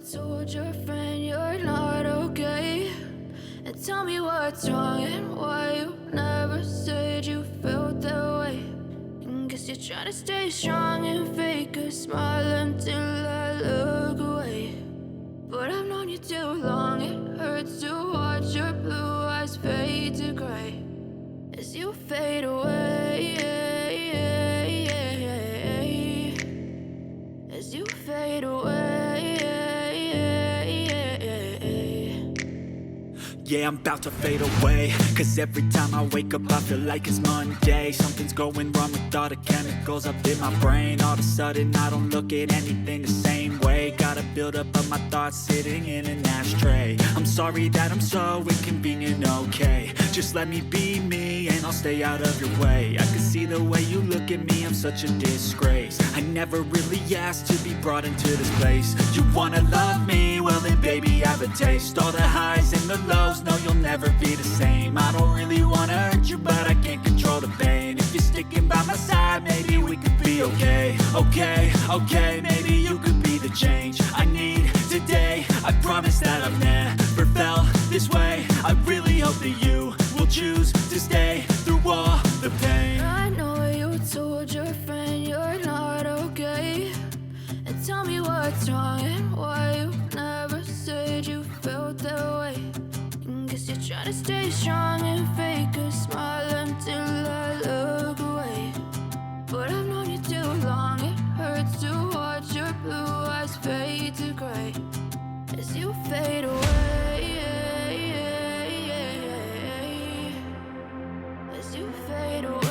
told your friend you're not okay? And tell me what's wrong and why you never said you felt that way. And guess you're trying to stay strong and fake a smile until I look away. But I've known you too long, it hurts to watch your blue eyes fade to gray as you fade away, as you fade away. Yeah, I'm about to fade away, cause every time I wake up I feel like it's Monday. Something's going wrong with all the chemicals up in my brain. All of a sudden I don't look at anything the same way. Got a build up of my thoughts sitting in an ashtray. I'm sorry that I'm so inconvenient, okay? Just let me be me and I'll stay out of your way. I can see the way you look at me, I'm such a disgrace. I never really asked to be brought into this place. You wanna love me? Well then baby have a taste. All the highs and the lows, no you'll never be the same. I don't really wanna hurt you but I can't control the pain. If you're sticking by my side maybe we could be okay. Okay, maybe you could be the change I need today. I promise that I've never felt this way. I really hope that you will choose to stay through all the pain. I know you told your friend you're not okay. And tell me what's wrong and why you never said you felt that way. And guess you're trying to stay strong and fake a smile until I look away. But I've known you too long, it hurts to watch your blue eyes fade to gray as you fade away, as you fade away.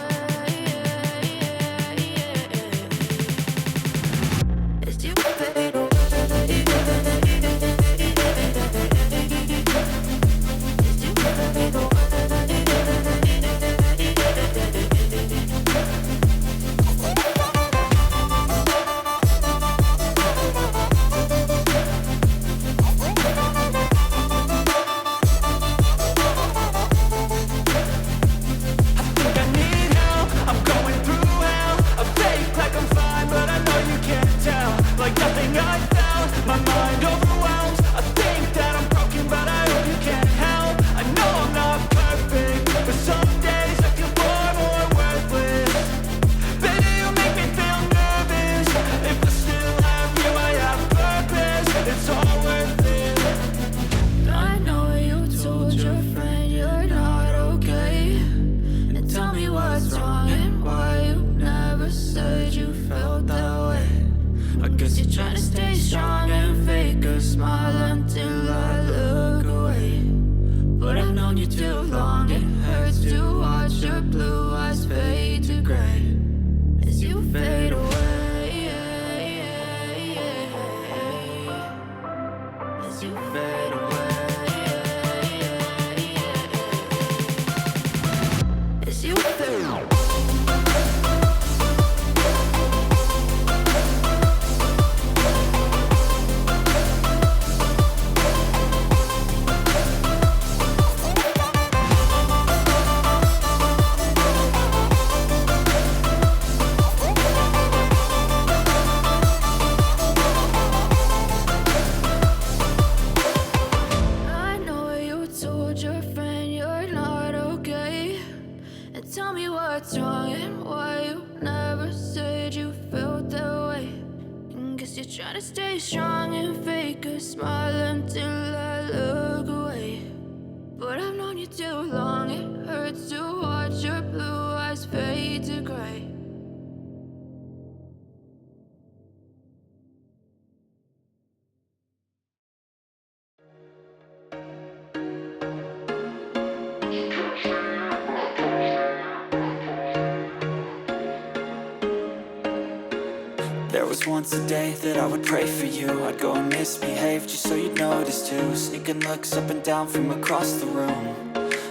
There was once a day that I would pray for you. I'd go and misbehave just so you'd notice too. Sneaking looks up and down from across the room.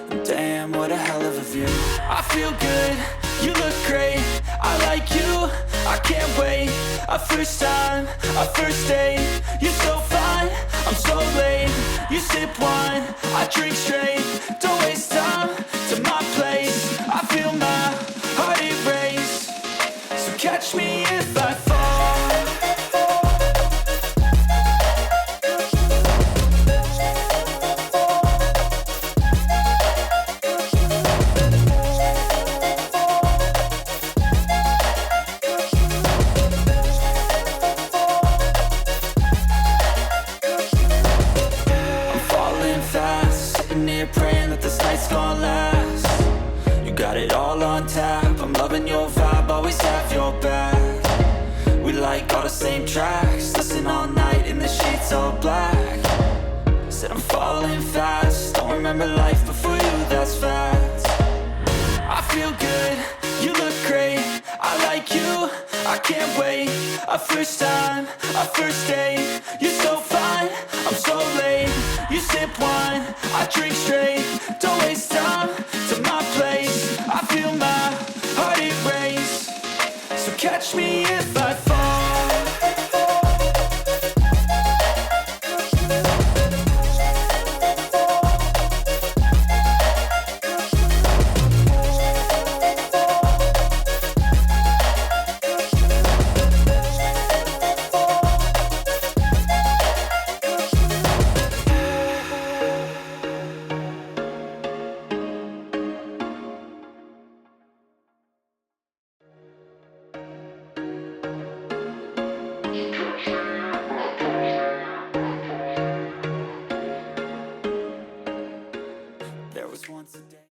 And damn, what a hell of a view. I feel good, you look great, I like you, I can't wait. A first time, a first date, you're so fine, I'm so late. You sip wine, I drink straight. Don't waste time to my place. I feel my heart erase. So catch me if I fall. gon' last. You got it all on tap, I'm loving your vibe, always have your back. We like all the same tracks, listen all night in the sheets all black. Said I'm falling fast, don't remember life before you, that's fact. I feel good, you look great, I like you, I can't wait. A first time, a first date, you're so fine, I'm so late. You sip wine, I drink straight, don't waste time to my place. I feel my heart erase, so catch me if I